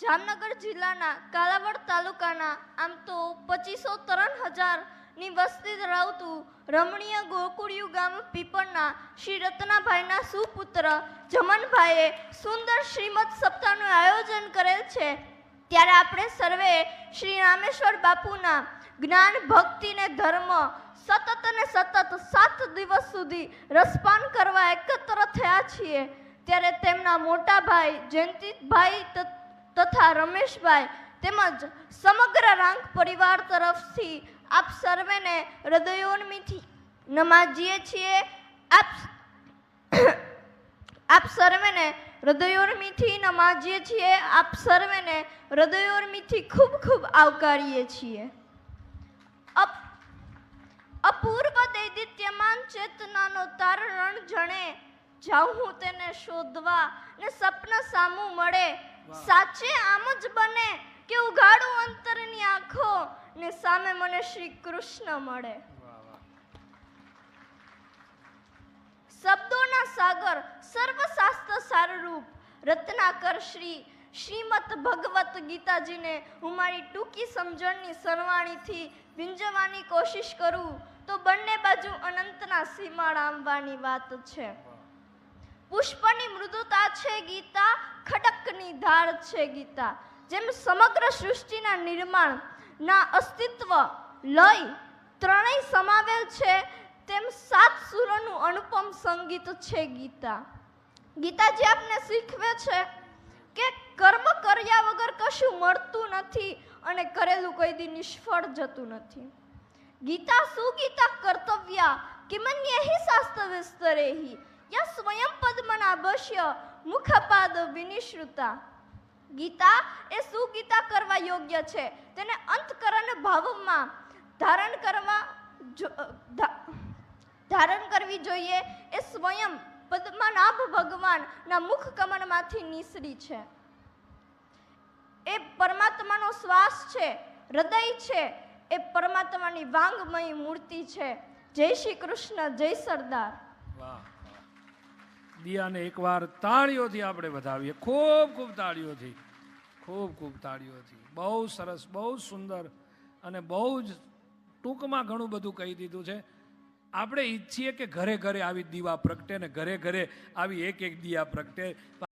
જામનગર જિલ્લાના કાલાવડ તાલુકાના આમ તો 2553,000ની વસ્તી ધરાવતું રમણીય ગોકુળિયું ગામ પીપળના શ્રી રત્નાભાઈના સુપુત્ર જમનભાઈએ સુંદર શ્રીમદ સપ્તાહનું આયોજન કરેલ છે। ત્યારે આપણે સર્વે શ્રી રામેશ્વર બાપુના જ્ઞાન ભક્તિ ને ધર્મ સતત અને સતત 7 દિવસ સુધી રસપાન કરવા એકત્ર થયા છીએ। ત્યારે તેમના મોટા ભાઈ જયંતિભાઈ તથા રમેશભાઈ તેમજ સમગ્ર રાંગ પરિવાર તરફથી આપ સર્વેને હૃદયોન્મીથી નમાજીએ છીએ। આપ સર્વેને હૃદયોન્મીથી નમાજીએ છીએ। આપ સર્વેને હૃદયોન્મીથી ખૂબ ખૂબ આવકારીએ છીએ। અપૂર્વ દૈદિત્યમાન ચેતનાનો તાર રણ જણે જાઉં હું તેને શોધવા ને સપન સામું મળે સાચે આમ જ બને કે ઉઘાડું અંતરની આંખો ને સામે મને શ્રી કૃષ્ણ મળે। શબ્દોના સાગર સર્વશાસ્ત્ર સારરૂપ રત્નાકર શ્રીમદ ભગવત ગીતાજીને હું મારી ટૂંકી સમજણની સરવાણીથી વિંજવાની કોશિશ કરું તો બંને બાજુ અનંતના સીમાડા આંબવાની વાત છે। પુષ્પની મૃદુતા છે ગીતા, ખડકની ધાર છે ગીતા। જેમ સમગ્ર સૃષ્ટિના નિર્માણના અસ્તિત્વ લય ત્રણેય સમાવેલ છે તેમ 7 સુરોનું અનુપમ સંગીત છે ગીતા। ગીતાજી આપને શીખવે છે કે કર્મ કર્યા વગર કશું મળતું નથી અને કરેલું કોઈ દી નિષ્ફળ જતું નથી। ગીતા સુગીતા કર્તવ્યા કિમન્યહિ શાસ્ત્રવિસ્તરેહિ યા સ્વયં પદ્મનાભસ્ય મુખપાદ વિનિશ્રુતા। ગીતા એ સુગીતા કરવા યોગ્ય છે, તેને અંતકરણ ભાવમાં ધારણ કરવી જોઈએ। એ સ્વયં પદ્મનાભ ભગવાનના મુખ કમળમાંથી નીસરી છે। એ પરમાત્માનો શ્વાસ છે, હૃદય છે, એ પરમાત્માની વાંગમય મૂર્તિ છે। જય શ્રી કૃષ્ણ, જય સરદાર। વાહ, દિયાને એકવાર તાળીઓથી આપણે વધાવીએ, ખૂબ ખૂબ તાળીઓથી, ખૂબ ખૂબ તાળીઓથી। બહુ સરસ, બહુ સુંદર અને બહુ જ ટૂંકમાં ઘણું બધું કહી દીધું છે। આપણે ઈચ્છીએ કે ઘરે ઘરે આવી દીવા પ્રગટે ને ઘરે ઘરે આવી એક એક દિયા પ્રગટે।